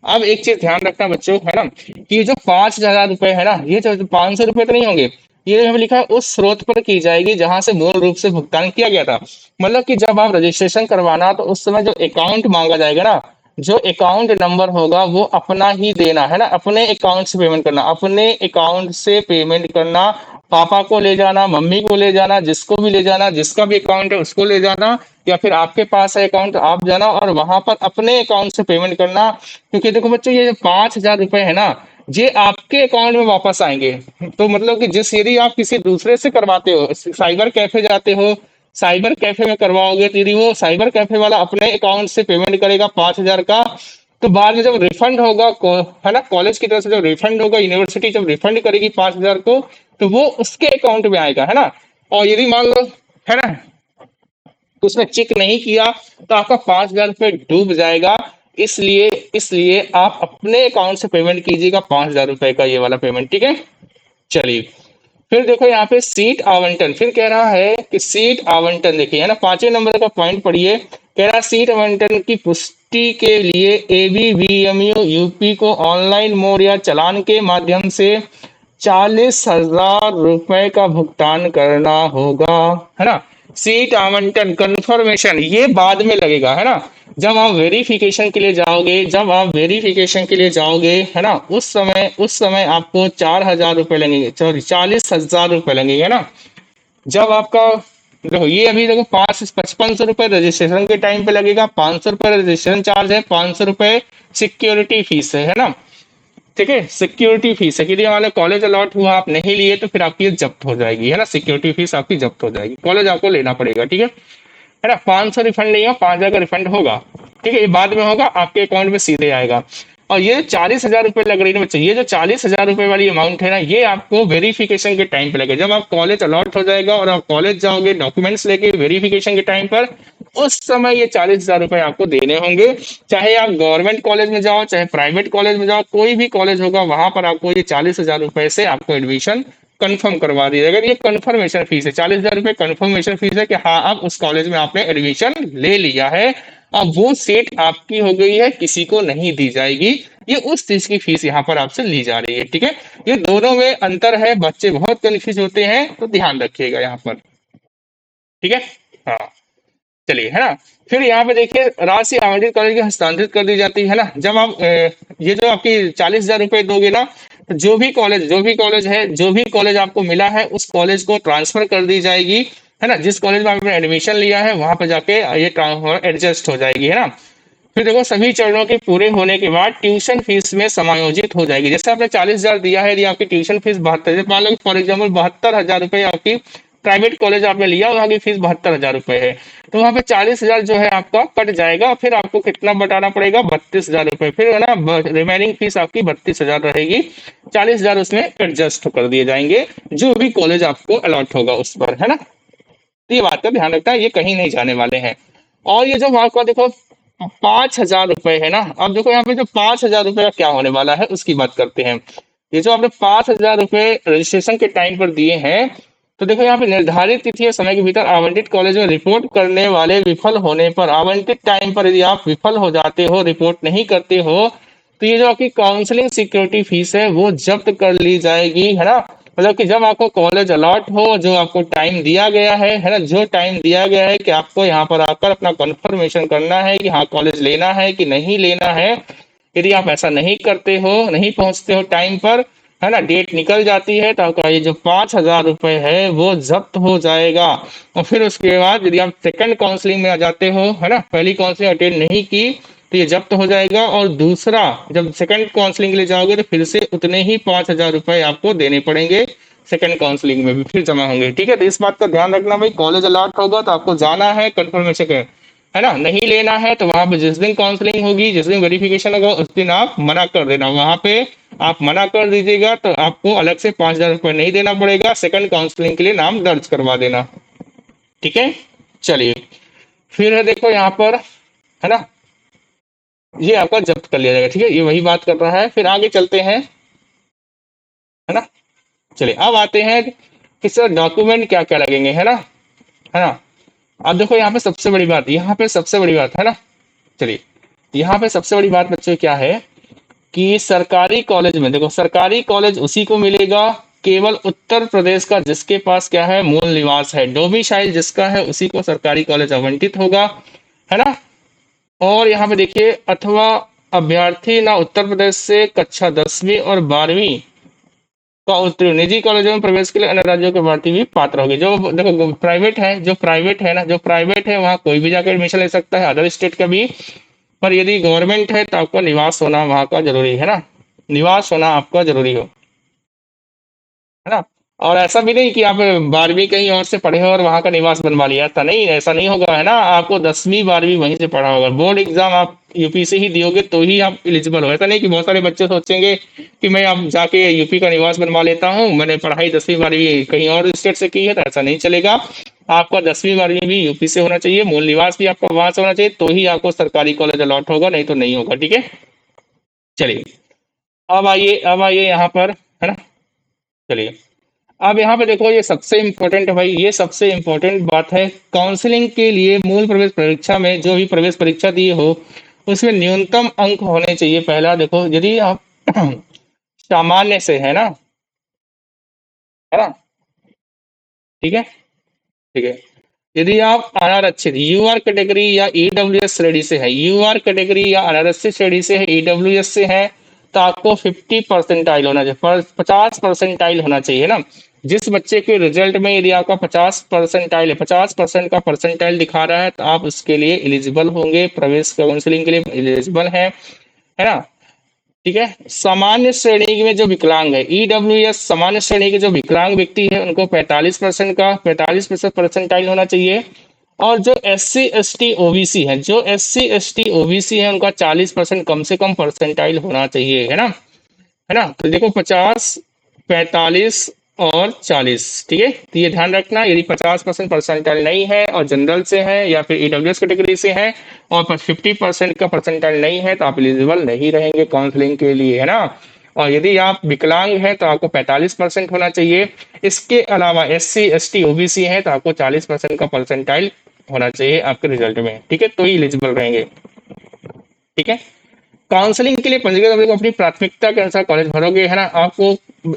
A: अब एक चीज ध्यान रखना बच्चों, है ना, कि जो 5,000 रुपए है ना, ये जो 500 रुपए तो नहीं होंगे, ये हमें लिखा है उस स्रोत पर की जाएगी जहां से मूल रूप से भुगतान किया गया था। मतलब कि जब आप रजिस्ट्रेशन करवाना, तो उस समय जो अकाउंट मांगा जाएगा ना, जो अकाउंट नंबर होगा वो अपना ही देना, है ना, अपने अकाउंट से पेमेंट करना, अपने अकाउंट से पेमेंट करना। पापा को ले जाना, मम्मी को ले जाना, जिसको भी ले जाना, जिसका भी अकाउंट है उसको ले जाना, या फिर आपके पास है अकाउंट आप जाना और वहां पर अपने अकाउंट से पेमेंट करना। क्योंकि देखो बच्चों, ये जो 5,000 रुपए है ना, ये आपके अकाउंट में वापस आएंगे। तो मतलब कि जिस, यदि आप किसी दूसरे से करवाते हो, साइबर कैफे जाते हो, साइबर कैफे में करवाओगे, तो यदि वो साइबर कैफे वाला अपने अकाउंट से पेमेंट करेगा 5,000 का, तो बाद में जब रिफंड होगा, है ना, कॉलेज की तरफ से जब रिफंड होगा, यूनिवर्सिटी जब रिफंड करेगी 5,000 को, तो वो उसके अकाउंट में आएगा, है ना। और यदि मान लो, है ना, उसने चेक नहीं किया, तो आपका 5,000 रुपये डूब जाएगा। इसलिए इसलिए आप अपने अकाउंट से पेमेंट कीजिएगा, 5,000 रुपए का ये वाला पेमेंट, ठीक है। चलिए, फिर देखो यहाँ पे सीट आवंटन, फिर कह रहा है कि सीट आवंटन, देखिए है ना, 5वें नंबर का पॉइंट पढ़िए। कह रहा है सीट आवंटन की पुष्टि के लिए एबीवीएमयू यूपी को ऑनलाइन मोड या चालान के माध्यम से 40,000 रुपए का भुगतान करना होगा, है ना। सीट आवंटन कंफर्मेशन ये बाद में लगेगा, है ना। जब आप वेरिफिकेशन के लिए जाओगे, जब आप वेरिफिकेशन के लिए जाओगे, है ना, उस समय आपको 4,000 रुपए लगेंगे, सॉरी 40,000 रुपए लगेंगे, है ना। जब आपका, देखो ये अभी देखो 5500 रुपए रजिस्ट्रेशन के टाइम पे लगेगा, 500 रुपए रजिस्ट्रेशन चार्ज है, 500 रुपए सिक्योरिटी फीस है ना। ठीक है, सिक्योरिटी फीस है कि मान लो कॉलेज अलॉट हुआ, आप नहीं लिए तो फिर आपकी ये जब्त हो जाएगी, है ना। सिक्योरिटी फीस आपकी जब्त हो जाएगी, कॉलेज आपको लेना पड़ेगा, ठीक है ना। 500 रिफंड नहीं होगा, 5,000 का रिफंड होगा, ठीक है, ये बाद में होगा, आपके अकाउंट में सीधे आएगा। और ये 40,000 रुपए लग रही है बच्चे, ये जो 40,000 रुपए वाली अमाउंट है ना, ये आपको वेरिफिकेशन के टाइम पे लगेगा। जब आप कॉलेज अलॉट हो जाएगा और आप कॉलेज जाओगे डॉक्यूमेंट्स लेके वेरिफिकेशन के टाइम पर, उस समय ये 40,000 रुपए आपको देने होंगे। चाहे आप गवर्नमेंट कॉलेज में जाओ, चाहे प्राइवेट कॉलेज में जाओ, कोई भी कॉलेज होगा वहां पर आपको ये 40,000 रुपए से आपको एडमिशन कंफर्म करवा दिया जाएगा। ये कंफर्मेशन फीस है, 40,000 रुपए कंफर्मेशन फीस है कि हाँ आप उस कॉलेज में आपने एडमिशन ले लिया है। अब वो सीट आपकी हो गई है, किसी को नहीं दी जाएगी। ये उस चीज की फीस यहाँ पर आपसे ली जा रही है, ठीक है। ये दोनों में अंतर है, बच्चे बहुत कंफ्यूज होते हैं, तो ध्यान रखिएगा यहाँ पर, ठीक है। हाँ, चलिए, है ना। फिर यहाँ पे देखिए राशि आवंटित कॉलेज की हस्तांतरित कर दी जाती है ना। जब आप ये जो आपकी 40,000 रुपए दोगे ना, तो जो भी कॉलेज आपको मिला है उस कॉलेज को ट्रांसफर कर दी जाएगी, है ना। जिस कॉलेज में आपने एडमिशन लिया है वहां पर जाके ये ट्रांसफर एडजस्ट हो जाएगी, है ना। फिर देखो सभी चरणों के पूरे होने के बाद ट्यूशन फीस में समायोजित हो जाएगी। जैसे आपने 40,000 दिया है, यदि आपकी ट्यूशन फीस 72, मान लो फॉर एग्जाम्पल 72,000 रुपए आपकी प्राइवेट कॉलेज आपने लिया, वहां की फीस 72,000 रुपए है, तो वहां पे 40,000 जो है आपका कट जाएगा। फिर आपको कितना बटाना पड़ेगा, 32,000 रुपए, फिर है ना रिमेनिंग फीस आपकी 32,000 रहेगी। 40,000 उसमें एडजस्ट कर दिए जाएंगे, जो भी कॉलेज आपको अलॉट होगा उस पर, है ना। तो ये बात का ध्यान रखना है, ये कहीं नहीं जाने वाले हैं। और ये जो आपका देखो 5,000 रुपए है ना, अब देखो यहाँ पे जो 5,000 रुपए का क्या होने वाला है उसकी बात करते हैं। ये जो आपने 5,000 रुपए रजिस्ट्रेशन के टाइम पर दिए हैं, तो देखो यहाँ पे निर्धारित तिथि या समय के भीतर आवंटित कॉलेज में रिपोर्ट करने वाले विफल होने पर, आवंटित टाइम पर यदि आप विफल हो जाते हो, रिपोर्ट नहीं करते हो, तो ये जो आपकी काउंसलिंग सिक्योरिटी फीस है वो जब्त कर ली जाएगी, है ना। मतलब कि जब आपको कॉलेज अलॉट हो, जो आपको टाइम दिया गया है ना, जो टाइम दिया गया है कि आपको यहाँ पर आकर अपना कंफर्मेशन करना है कि हाँ कॉलेज लेना है कि नहीं लेना है, यदि आप ऐसा नहीं करते हो, नहीं पहुंचते हो टाइम पर, है ना, डेट निकल जाती है, तो आपका ये जो 5,000 रुपए है वो जब्त हो जाएगा। और फिर उसके बाद यदि आप सेकंड काउंसलिंग में आ जाते हो, है ना, पहली काउंसलिंग अटेंड नहीं की, तो ये जब्त हो जाएगा। और दूसरा, जब सेकंड काउंसलिंग के लिए जाओगे तो फिर से उतने ही 5,000 रुपए आपको देने पड़ेंगे, सेकंड काउंसलिंग में भी फिर जमा होंगे, ठीक है। तो इस बात का ध्यान रखना भाई, कॉलेज अलॉट होगा तो आपको जाना है कंफर्मेशन के, है ना। नहीं लेना है तो वहां पे जिस दिन काउंसलिंग होगी, जिस दिन वेरिफिकेशन होगा, उस दिन आप मना कर देना, वहां पे आप मना कर दीजिएगा, तो आपको अलग से 5,000 रुपए नहीं देना पड़ेगा, सेकंड काउंसलिंग के लिए नाम दर्ज करवा देना, ठीक है। चलिए, फिर है देखो यहाँ पर, है ना, ये आपका जब्त कर लिया जाएगा, ठीक है, ये वही बात कर रहा है। फिर आगे चलते हैं, है ना। चलिए अब आते हैं कि सर डॉक्यूमेंट क्या क्या लगेंगे, है ना। अब देखो यहाँ पे सबसे बड़ी बात, यहाँ पे सबसे बड़ी बात, है ना। चलिए, यहाँ पे सबसे बड़ी बात बच्चों क्या है कि सरकारी कॉलेज में, देखो सरकारी कॉलेज उसी को मिलेगा केवल उत्तर प्रदेश का जिसके पास क्या है, मूल निवास है, डोमिसाइल जिसका है उसी को सरकारी कॉलेज आवंटित होगा, है ना। और यहाँ पे देखिए, अथवा अभ्यर्थी ना उत्तर प्रदेश से कक्षा 10वीं और 12वीं का उत्तीर्ण निजी कॉलेजों में प्रवेश के लिए अन्य राज्यों के भर्ती भी पात्र होगी। जो देखो प्राइवेट है, जो प्राइवेट है ना, जो प्राइवेट है वहाँ कोई भी जाकर एडमिशन ले सकता है, अदर स्टेट का भी। पर यदि गवर्नमेंट है तो आपका निवास होना वहाँ का जरूरी है ना, निवास होना आपका जरूरी हो, है ना। और ऐसा भी नहीं कि आप 12वीं कहीं और से पढ़े हो और वहां का निवास बनवा लिया, ऐसा नहीं, ऐसा नहीं होगा, है ना। आपको 10वीं 12वीं वहीं से पढ़ा होगा, बोर्ड एग्जाम आप यूपी से ही दियोगे तो ही आप एलिजिबल हो। ऐसा नहीं कि बहुत सारे बच्चे सोचेंगे कि मैं अब जाके यूपी का निवास बनवा लेता हूँ, मैंने पढ़ाई 10वीं 12वीं कहीं और स्टेट से की है, तो ऐसा नहीं चलेगा। आपका 10वीं 12वीं भी यूपी से होना चाहिए, मूल निवास भी आपका वहां से होना चाहिए, तो ही आपको सरकारी कॉलेज अलॉट होगा, नहीं तो नहीं होगा, ठीक है। चलिए, अब आइए यहाँ पर, है ना। चलिए, अब यहाँ पे देखो, ये सबसे इम्पोर्टेंट है भाई, ये सबसे इम्पोर्टेंट बात है। काउंसलिंग के लिए मूल प्रवेश परीक्षा में जो भी प्रवेश परीक्षा दी हो, उसमें न्यूनतम अंक होने चाहिए। पहला देखो, यदि आप सामान्य से है ना, ठीक है, ठीक है। यदि आप अनारक्षित यूआर कैटेगरी या ईडब्ल्यूएस श्रेणी से है, यूआर कैटेगरी या अनारक्षित श्रेणी से है, ईडब्ल्यूएस से है, तो आपको 50% होना चाहिए, 50% होना चाहिए ना। जिस बच्चे के रिजल्ट में यदि आपका 50% है, 50% का परसेंटाइल दिखा रहा है, तो आप उसके लिए एलिजिबल होंगे, प्रवेश काउंसलिंग के लिए एलिजिबल है ना। ठीक है। सामान्य श्रेणी में जो विकलांग है, ईडब्ल्यूएस सामान्य श्रेणी के जो विकलांग व्यक्ति है, उनको 45% परसेंटाइल होना चाहिए। और जो S C S T OBC है, जो S C S T OBC है, उनका 40% कम से कम परसेंटाइल होना चाहिए, है ना। तो देखो, 50, 45 और 40, ठीक है। तो ये ध्यान रखना, यदि 50% परसेंटाइल नहीं है और जनरल से है या फिर ईडब्ल्यूएस कैटेगरी से है और 50% का परसेंटाइल नहीं है, तो आप एलिजिबल नहीं रहेंगे काउंसलिंग के लिए, है ना। और यदि आप विकलांग हैं तो आपको 45% होना चाहिए। इसके अलावा S C S T OBC है तो आपको 40% का परसेंटाइल होना चाहिए आपके रिजल्ट में, ठीक है, तो ही एलिजिबल रहेंगे, ठीक है। काउंसलिंग के लिए पंजीकृत अभ्यर्थी को अपनी प्राथमिकता के अनुसार कॉलेज भरोगे, है ना। आपको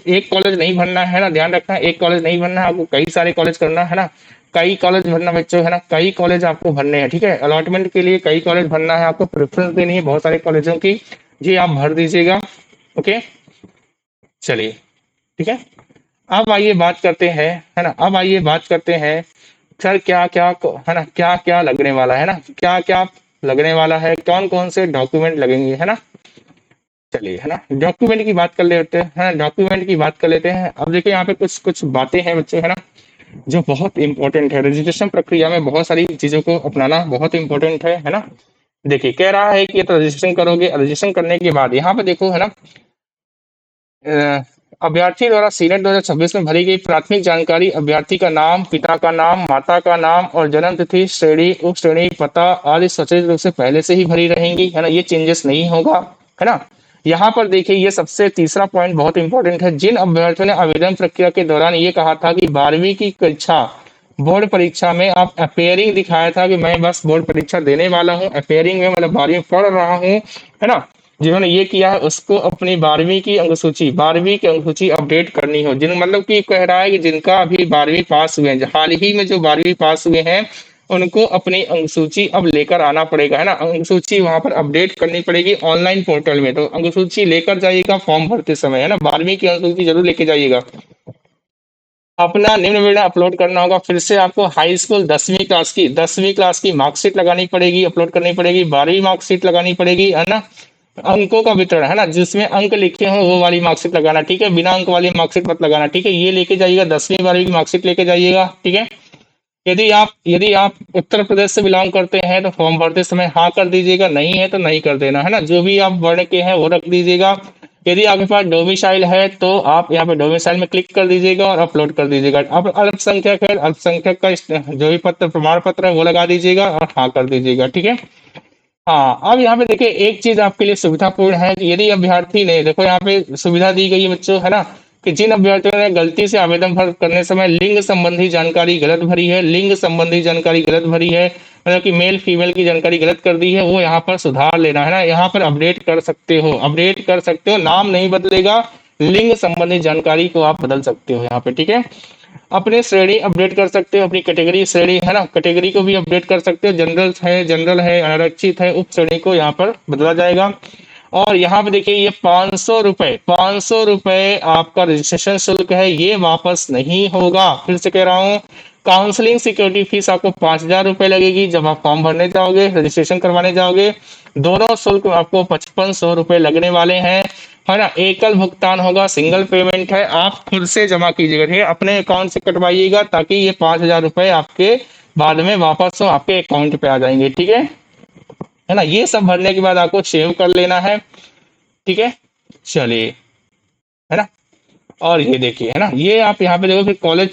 A: एक कॉलेज नहीं भरना है ना, ध्यान रखना, एक कॉलेज नहीं भरना है, आपको कई सारे कॉलेज करना है ना। कई कॉलेज भरना बच्चों, है ना, कई कॉलेज आपको भरने हैं, ठीक है। अलॉटमेंट के लिए कई कॉलेज भरना है, आपको प्रेफरेंस देनी है बहुत सारे कॉलेजों की, जी आप भर दीजिएगा, ओके। चलिए, ठीक है। अब आइए बात करते हैं, है ना, अब आइए बात करते हैं, सर क्या क्या, है ना, क्या क्या लगने वाला है ना, क्या क्या लगने वाला है, कौन कौन से डॉक्यूमेंट लगेंगे, है ना। चलिए, है ना, डॉक्यूमेंट की बात कर लेते हैं, है ना, डॉक्यूमेंट की बात कर लेते हैं। अब देखिए, यहाँ पे कुछ कुछ बातें हैं बच्चों, है ना, जो बहुत इंपॉर्टेंट है। रजिस्ट्रेशन प्रक्रिया में बहुत सारी चीजों को अपनाना बहुत इंपॉर्टेंट है ना। देखिए, कह रहा है कि ये तो रजिस्ट्रेशन करोगे, रजिस्ट्रेशन करने के बाद यहाँ पे देखो, है ना, अ, अभ्यर्थी द्वारा सीनेट 2026 में भरी गई प्राथमिक जानकारी, अभ्यर्थी का नाम, पिता का नाम, माता का नाम और जन्म तिथि, श्रेणी, उप श्रेणी, पता आदि स्वचालित रूप से पहले से ही भरी रहेंगी, है ना, ये चेंजेस नहीं होगा, है ना। यहाँ पर देखिए, ये सबसे तीसरा पॉइंट बहुत इंपॉर्टेंट है। जिन अभ्यर्थियों ने आवेदन प्रक्रिया के दौरान ये कहा था कि 12वीं की कक्षा बोर्ड परीक्षा में आप अपेयरिंग दिखाया था कि मैं बस बोर्ड परीक्षा देने वाला हूँ, अपेयरिंग में मतलब 12वीं पढ़ रहा हूँ, है ना, जिन्होंने ये किया है उसको अपनी 12वीं की अंक सूची अपडेट करनी हो। जिन मतलब कि कह रहा है कि जिनका अभी 12वीं पास हुए हैं, हाल ही में जो 12वीं पास हुए हैं, उनको अपनी अंक सूची अब लेकर आना पड़ेगा, है ना। अंक सूची वहां पर अपडेट करनी पड़ेगी ऑनलाइन पोर्टल में, तो अंक सूची लेकर जाइएगा फॉर्म भरते समय, है ना, 12वीं की अंक सूची जरूर लेके जाइएगा। अपना निम्न विवरण अपलोड करना होगा। फिर से आपको हाई स्कूल 10वीं क्लास की मार्कशीट लगानी पड़ेगी, अपलोड करनी पड़ेगी। 12वीं मार्कशीट लगानी पड़ेगी, है ना। अंकों का वितरण, है ना, जिसमें अंक लिखे हो वो वाली मार्कशीट लगाना, ठीक है, बिना अंक वाली मार्कशीट मत लगाना, ठीक है, ये लेके जाइएगा, 10वीं 12वीं की मार्कशीट लेके जाइएगा, ठीक है। यदि आप उत्तर प्रदेश से बिलोंग करते हैं तो फॉर्म भरते समय हाँ कर दीजिएगा, नहीं है तो नहीं कर देना, है ना। जो भी आप वर्ण के हैं वो रख दीजिएगा। यदि आपके पास डोमिसाइल है तो आप यहाँ पे डोमिसाइल में क्लिक कर दीजिएगा और अपलोड कर दीजिएगा। अब अल्पसंख्यक है, अल्पसंख्यक का जो भी प्रमाण पत्र है वो लगा दीजिएगा और हाँ कर दीजिएगा, ठीक है। हाँ, अब यहाँ पे देखिए, एक चीज आपके लिए सुविधापूर्ण है कि यदि अभ्यर्थी ने, देखो यहाँ पे सुविधा दी गई है बच्चों, है ना, कि जिन अभ्यर्थियों ने गलती से आवेदन भर करने समय लिंग संबंधी जानकारी गलत भरी है, लिंग संबंधी जानकारी गलत भरी है, मतलब कि मेल फीमेल की जानकारी गलत कर दी है, वो यहाँ पर सुधार लेना, है ना। यहाँ पर अपडेट कर सकते हो, अपडेट कर सकते हो, नाम नहीं बदलेगा, लिंग संबंधी जानकारी को आप बदल सकते हो यहाँ पे, ठीक है। अपने श्रेणी अपडेट कर सकते हो, अपनी कैटेगरी श्रेणी, है ना, कैटेगरी को भी अपडेट कर सकते हो, जनरल है आरक्षित है, उप श्रेणी को यहाँ पर बदला जाएगा। और यहाँ पे देखिए, ये 500 रुपए आपका रजिस्ट्रेशन शुल्क है, ये वापस नहीं होगा। फिर से कह रहा हूँ, काउंसलिंग सिक्योरिटी फीस आपको 5,000 रुपए लगेगी जब आप फॉर्म भरने जाओगे, रजिस्ट्रेशन करवाने जाओगे। दोनों शुल्क आपको 5500 रुपए लगने वाले हैं, है ना। एकल भुगतान होगा, सिंगल पेमेंट है, आप खुद से जमा कीजिएगा, ठीक है, अपने अकाउंट से कटवाइएगा, ताकि ये 5,000 रुपए आपके बाद में वापस हो, आपके अकाउंट पे आ जाएंगे, ठीक है ना। ये सब भरने के बाद आपको सेव कर लेना है, ठीक है। चलिए, है ना। और ये देखिए, है ना, ये आप यहाँ पे देखो, फिर कॉलेज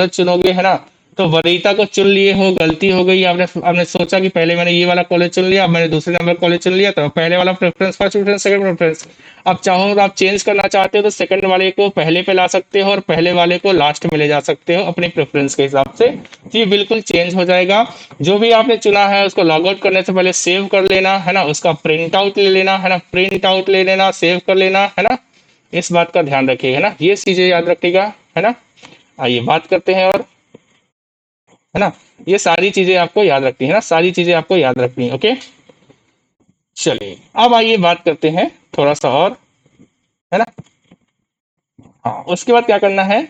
A: चुनोगे, है ना, तो वरीता को चुन लिए हो, गलती हो गई, आपने आपने सोचा कि पहले मैंने ये वाला कॉलेज चुन लिया, अब मैंने दूसरे नंबर कॉलेज चुन लिया, तो पहले वाला preference first preference second preference. अब चाहो तो आप चेंज करना चाहते हो तो सेकंड वाले को पहले पे ला सकते हो और पहले वाले को लास्ट में ले जा सकते हो अपने प्रेफरेंस के हिसाब से। तो ये बिल्कुल चेंज हो जाएगा। जो भी आपने चुना है उसको लॉग आउट करने से पहले सेव कर लेना है ना, उसका प्रिंट आउट ले लेना है ना, प्रिंट आउट ले लेना, सेव कर लेना है ना। इस बात का ध्यान रखिएगा ना, ये चीजें याद रखिएगा है ना। आइए बात करते हैं और, है ना, ये सारी चीजें आपको याद रखनी है ना, सारी चीजें आपको याद रखनी है। ओके, चलिए अब आइए बात करते हैं थोड़ा सा और, है ना। हाँ, उसके बाद क्या करना है,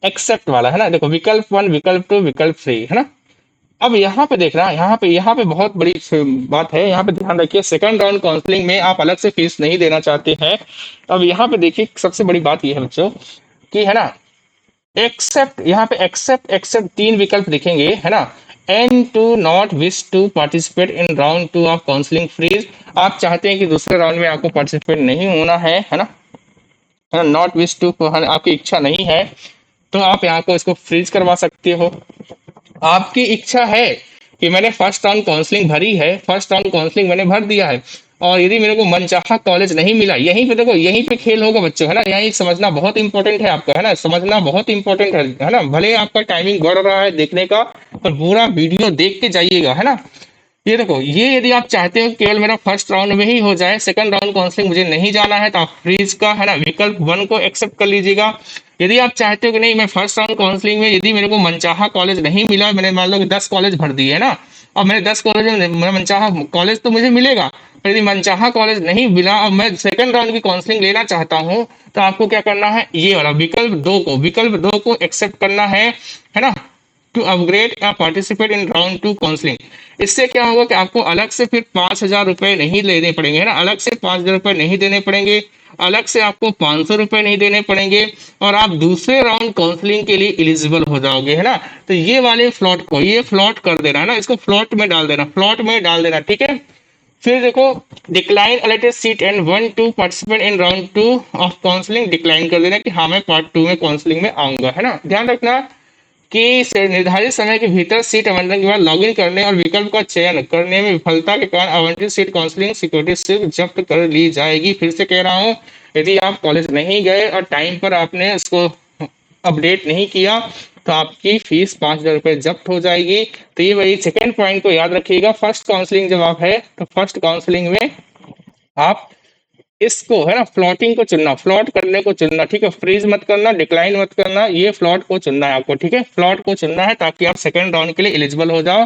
A: एक्सेप्ट वाला है ना। देखो विकल्प 1, विकल्प 2, विकल्प 3, है ना। अब यहाँ पे देखना, यहाँ पे बहुत बड़ी बात है, यहाँ पे ध्यान रखिए। सेकंड राउंड काउंसलिंग में आप अलग से फीस नहीं देना चाहते हैं। अब यहाँ पे देखिए सबसे बड़ी बात ये है बच्चों कि, है ना, एक्सेप्ट, यहाँ पे एक्सेप्ट एक्सेप्ट तीन विकल्प दिखेंगे, है ना। And to not wish to participate in round 2 of counselling freeze. आप चाहते हैं कि दूसरे राउंड में आपको पार्टिसिपेट नहीं होना है ना, नॉट विश टू, आपकी इच्छा नहीं है, तो आप यहाँ को इसको फ्रीज करवा सकते हो। आपकी इच्छा है कि मैंने फर्स्ट राउंड काउंसलिंग भरी है, फर्स्ट राउंड काउंसलिंग मैंने भर दिया है, और यदि मेरे को मनचाहा कॉलेज नहीं मिला, यहीं पे देखो, यहीं पे खेल होगा बच्चों, है ना। यहीं समझना बहुत इंपॉर्टेंट है आपका, है ना, समझना बहुत इंपॉर्टेंट है ना। भले आपका टाइमिंग बढ़ रहा है देखने का, पर पूरा वीडियो देख के जाइएगा, है ना। ये देखो, ये यदि आप चाहते हो केवल मेरा फर्स्ट राउंड में ही हो जाए, सेकंड राउंड काउंसलिंग मुझे नहीं जाना है, तो आप फ्रीज का, है ना, विकल्प 1 को एक्सेप्ट कर लीजिएगा। यदि आप चाहते हो कि नहीं, मैं फर्स्ट राउंड काउंसलिंग में यदि मेरे को मनचाहा कॉलेज नहीं मिला, मैंने मान लो कि 10 कॉलेज भर दिए, है ना, अब मैंने 10 कॉलेज में मेरा मनचाहा कॉलेज तो मुझे मिलेगा, पर यदि मनचाहा कॉलेज नहीं मिला और मैं सेकंड राउंड की काउंसलिंग लेना चाहता हूँ, तो आपको क्या करना है, ये वाला विकल्प 2 को एक्सेप्ट करना है ना, टू अपग्रेड या पार्टिसिपेट इन राउंड 2 काउंसलिंग। इससे क्या होगा कि आपको अलग से फिर 5,000 रुपए नहीं लेने पड़ेंगे, है ना, अलग से 5,000 रुपए नहीं देने पड़ेंगे, अलग से आपको 500 रुपए नहीं देने पड़ेंगे, और आप दूसरे राउंड काउंसलिंग के लिए एलिजिबल हो जाओगे, है ना। तो ये वाले फ्लॉट को, ये फ्लॉट कर देना, है ना, इसको फ्लॉट में डाल देना, फ्लॉट में डाल देना, ठीक है। फिर देखो, decline alerted seat and 1 to participate in round 2 of counselling, decline कर देना कि हाँ मैं पार्ट 2 में काउंसलिंग में आऊंगा, है ना। ध्यान रखना कि निर्धारित समय के भीतर सीट आवंटन के बाद लॉगिन करने और विकल्प का चयन करने में विफलता के कारण आवंटित सीट काउंसलिंग सिक्योरिटी से जब्त कर ली जाएगी। फिर से कह रहा हूँ, यदि आप कॉलेज नहीं गए और टाइम पर आपने उसको अपडेट नहीं किया, तो आपकी फीस 5,000 रुपए जब्त हो जाएगी। तो ये वही सेकेंड पॉइंट को याद रखिएगा। फर्स्ट काउंसलिंग जब आप है, तो फर्स्ट काउंसलिंग में आप इसको, है ना, फ्लॉटिंग को चुनना, फ्लॉट करने को चुनना, ठीक है। फ्रीज मत करना, डिक्लाइन मत करना, ये फ्लॉट को चुनना है आपको, ठीक है, फ्लॉट को चुनना है ताकि आप सेकंड राउंड के लिए एलिजिबल हो जाओ।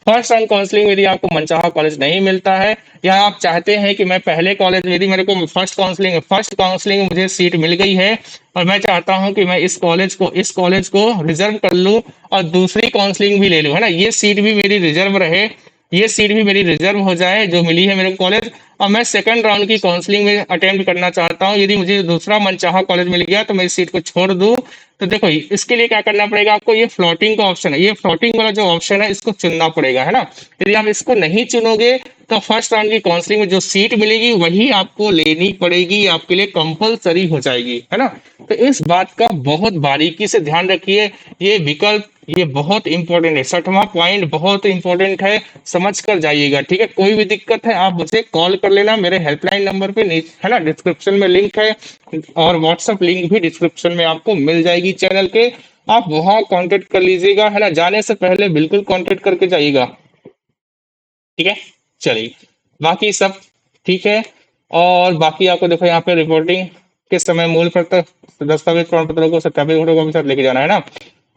A: फर्स्ट राउंड काउंसलिंग यदि आपको मनचाहा कॉलेज नहीं मिलता है, या आप चाहते हैं कि मैं पहले कॉलेज, यदि मेरे को फर्स्ट काउंसलिंग में मुझे सीट मिल गई है और मैं चाहता हूं कि मैं इस कॉलेज को रिजर्व कर लूं और दूसरी काउंसलिंग भी ले लूं, है ना, ये सीट भी मेरी रिजर्व रहे, ये सीट भी मेरी रिजर्व हो जाए जो मिली है मेरे को कॉलेज, और मैं सेकंड राउंड की काउंसलिंग में अटेम्प्ट करना चाहता हूँ, यदि मुझे दूसरा मनचाहा कॉलेज मिल गया तो मैं इस सीट को छोड़ दूं। तो देखो, इसके लिए क्या करना पड़ेगा आपको, ये फ्लोटिंग का ऑप्शन है, ये फ्लोटिंग वाला जो ऑप्शन है इसको चुनना पड़ेगा, है ना। यदि आप इसको नहीं चुनोगे तो फर्स्ट राउंड की काउंसलिंग में जो सीट मिलेगी वही आपको लेनी पड़ेगी, आपके लिए कंपलसरी हो जाएगी, है ना। तो इस बात का बहुत बारीकी से ध्यान रखिए। ये विकल्प, ये बहुत इंपॉर्टेंट है, 6वां पॉइंट बहुत इंपॉर्टेंट है, समझ कर जाइएगा, ठीक है। कोई भी दिक्कत है आप मुझे कॉल कर लेना, मेरे हेल्पलाइन नंबर पे, है ना, डिस्क्रिप्शन में लिंक है, और व्हाट्सएप लिंक भी डिस्क्रिप्शन में आपको मिल जाएगी चैनल के, आप वहां कांटेक्ट कर लीजिएगा, है ना। जाने से पहले बिल्कुल कांटेक्ट करके जाइएगा, ठीक है। चलिए, बाकी सब ठीक है। और बाकी आपको देखो यहाँ पे रिपोर्टिंग के समय मूल पत्र, दस्तावेज, प्रमाण पत्रों को सत्यापित फोटो साथ लेके जाना, है ना।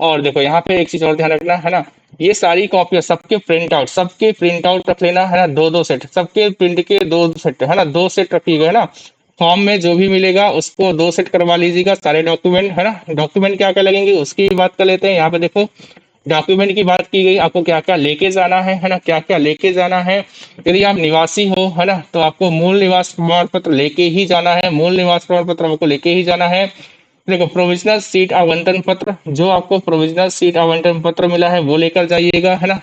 A: और देखो यहाँ पे एक चीज और ध्यान रखना, है ना, ये सारी कॉपियां सबके प्रिंट आउट रख लेना, है ना, 2-2 सेट, सबके प्रिंट के 2 सेट, है ना, 2 सेट रखिएगा, है ना। फॉर्म में जो भी मिलेगा उसको 2 सेट करवा लीजिएगा, सारे डॉक्यूमेंट, है ना। डॉक्यूमेंट क्या क्या लगेंगे उसकी भी बात कर लेते हैं। यहाँ पे देखो, डॉक्यूमेंट की बात की गई, आपको क्या क्या लेके जाना है ना, क्या क्या लेके जाना है। यदि आप निवासी हो, है ना, तो आपको मूल निवास प्रमाण पत्र लेके ही जाना है, मूल निवास प्रमाण पत्र आपको लेके ही जाना है। देखो, प्रोविजनल सीट आवंटन पत्र, जो आपको प्रोविजनल सीट आवंटन पत्र मिला है वो लेकर जाइएगा, है ना।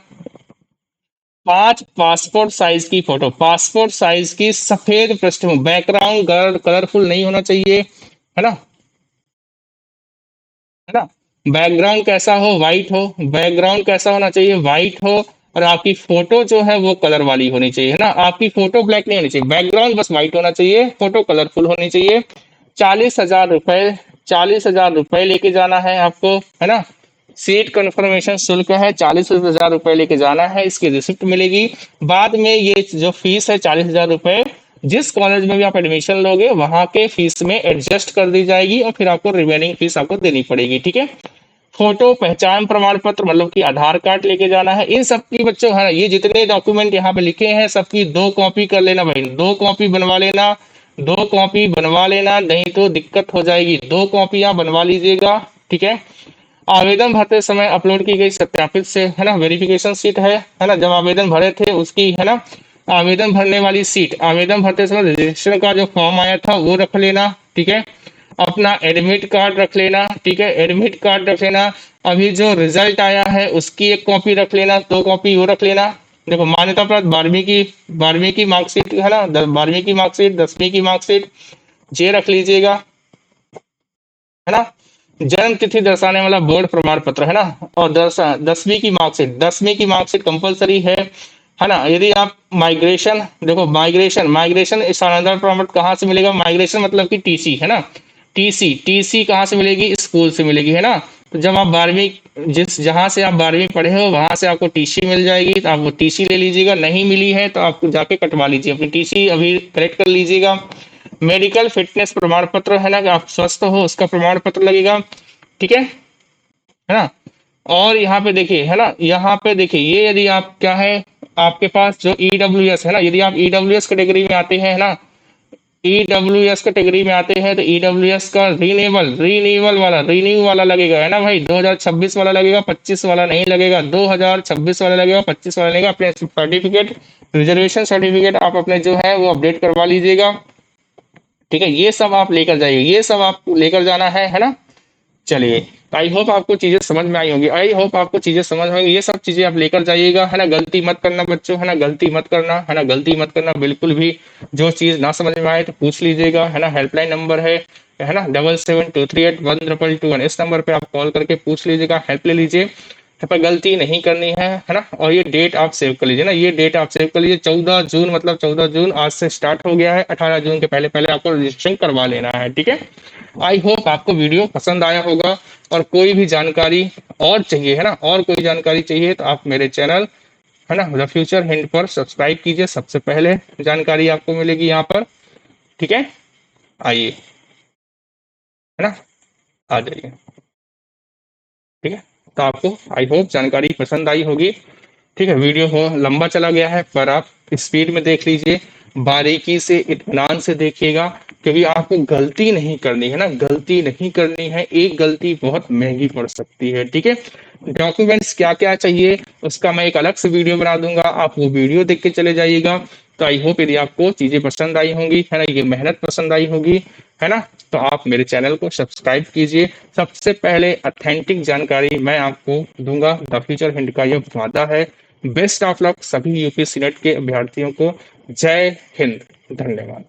A: 5 पासपोर्ट साइज की फोटो, पासपोर्ट साइज की सफेद पृष्ठभूमि, बैकग्राउंड कलरफुल नहीं होना चाहिए, है ना, है ना। बैकग्राउंड कैसा हो, व्हाइट हो, बैकग्राउंड कैसा होना चाहिए, व्हाइट हो, और आपकी फोटो जो है वो कलर वाली होनी चाहिए, है ना। आपकी फोटो ब्लैक नहीं होनी चाहिए, बैकग्राउंड बस व्हाइट होना चाहिए, फोटो कलरफुल होनी चाहिए। 40,000 रुपए, 40,000 रुपए लेके जाना है आपको, है ना। सीट कंफर्मेशन शुल्क है, 40,000 रुपए लेके जाना है, इसकी रिसिप्ट मिलेगी। बाद में ये जो फीस है 40,000 रुपए, जिस कॉलेज में भी आप एडमिशन लोगे वहां के फीस में एडजस्ट कर दी जाएगी, और फिर आपको रिमेनिंग फीस आपको देनी पड़ेगी, ठीक है। फोटो, पहचान प्रमाण पत्र मतलब कि आधार कार्ड लेके जाना है। इन सब की बच्चों है ना, ये जितने डॉक्यूमेंट यहाँ पे लिखे हैं सबकी 2 कॉपी कर लेना भाई, 2 कॉपी बनवा लेना, 2 कॉपी बनवा लेना, नहीं तो दिक्कत हो जाएगी। 2 कॉपियां बनवा लीजिएगा, ठीक है। आवेदन भरते समय अपलोड की गई सत्यापित से, है ना, वेरिफिकेशन सीट है ना, जब आवेदन भरे थे उसकी, है ना, आवेदन भरने वाली सीट, आवेदन भरते समय रजिस्ट्रेशन का जो फॉर्म आया था वो रख लेना, ठीक है। अपना एडमिट कार्ड रख लेना, ठीक है, एडमिट कार्ड रख लेना। अभी जो रिजल्ट आया है उसकी 1 कॉपी रख लेना, 2 कॉपी वो रख लेना। देखो मान्यता प्राप्त 12वीं की मार्कशीट, है ना, 12वीं की मार्कशीट, 10वीं की मार्कशीट, ये रख लीजिएगा, है ना। जन्म तिथि दर्शाने वाला बोर्ड प्रमाण पत्र, है ना। और 10वीं की मार्कशीट, 10वीं की मार्कशीट कंपलसरी है ना। यदि आप माइग्रेशन, देखो माइग्रेशन, माइग्रेशन स्थानांतरण प्रमाण पत्र कहाँ से मिलेगा, माइग्रेशन मतलब कि टीसी, है ना। टीसी, टीसी कहाँ से मिलेगी, स्कूल से मिलेगी, है ना। तो जब आप 12वीं, जहां से आप 12वीं पढ़े हो वहां से आपको टीसी मिल जाएगी, तो आप वो टीसी ले लीजिएगा। नहीं मिली है तो आप जाके कटवा लीजिए अपनी टीसी, अभी करेक्ट कर लीजिएगा। मेडिकल फिटनेस प्रमाण पत्र, है ना, कि आप स्वस्थ हो उसका प्रमाण पत्र लगेगा, ठीक है ना। और यहाँ पे देखिए, है ना, यहाँ पे देखिए, ये यदि आप क्या है, आपके पास जो ईडब्ल्यूएस है ना, यदि आप ईडब्ल्यूएस कैटेगरी में आते हैं, है ना, ईडब्ल्यूएस कैटेगरी में आते हैं तो ईडब्ल्यूएस का रिन्यूअल वाला, रिन्यू वाला लगेगा, है ना भाई। 2026 वाला लगेगा, 25 वाला नहीं लगेगा, 2026 वाला लगेगा, 25 वाला लगेगा। अपने सर्टिफिकेट, रिजर्वेशन सर्टिफिकेट आप अपने जो है वो अपडेट करवा लीजिएगा, ठीक है। ये सब आप लेकर जाइए, ये सब आपको लेकर जाना है ना। चलिए, आई होप आपको चीजें समझ में आई होंगी, आई होप आपको चीजें समझ में आएंगी। ये सब चीजें आप लेकर जाइएगा, है ना। गलती मत करना बच्चों, है ना, गलती मत करना, है ना, गलती मत करना बिल्कुल भी। जो चीज ना समझ में आए तो पूछ लीजिएगा, है ना। हेल्पलाइन नंबर है ना, 7723811121। इस नंबर पे आप कॉल करके पूछ लीजिएगा, हेल्प ले लीजिए। यहाँ पर गलती नहीं करनी है ना। और ये डेट आप सेव कर लीजिए ना, ये डेट आप सेव कर लीजिए, 14 जून, मतलब 14 जून आज से स्टार्ट हो गया है। 18 जून के पहले पहले आपको रजिस्ट्रेशन करवा लेना है, ठीक है। आई होप आपको वीडियो पसंद आया होगा। और कोई भी जानकारी और चाहिए, है ना, और कोई जानकारी चाहिए तो आप मेरे चैनल, है ना, द फ्यूचर हिंट पर सब्सक्राइब कीजिए, सबसे पहले जानकारी आपको मिलेगी यहाँ पर, ठीक है। आइए, है ना, आ जाइए, ठीक है। तो आपको आई होप जानकारी पसंद आई होगी, ठीक है। वीडियो हो लंबा चला गया है पर आप स्पीड में देख लीजिए, बारीकी से इत्मीनान से देखिएगा, क्योंकि आपको गलती नहीं करनी है ना, गलती नहीं करनी है। एक गलती बहुत महंगी पड़ सकती है, ठीक है। डॉक्यूमेंट्स क्या क्या चाहिए उसका मैं एक अलग से वीडियो बना दूंगा, आप वो वीडियो देख के चले जाइएगा। तो आई होप यदि आपको चीजें पसंद आई होंगी, है ना, ये मेहनत पसंद आई होगी, है ना, तो आप मेरे चैनल को सब्सक्राइब कीजिए। सबसे पहले ऑथेंटिक जानकारी मैं आपको दूंगा, द फ्यूचर हिंट का यह वादा है। बेस्ट ऑफ लक सभी यूपीएससी नेट के अभ्यर्थियों को। जय हिंद, धन्यवाद।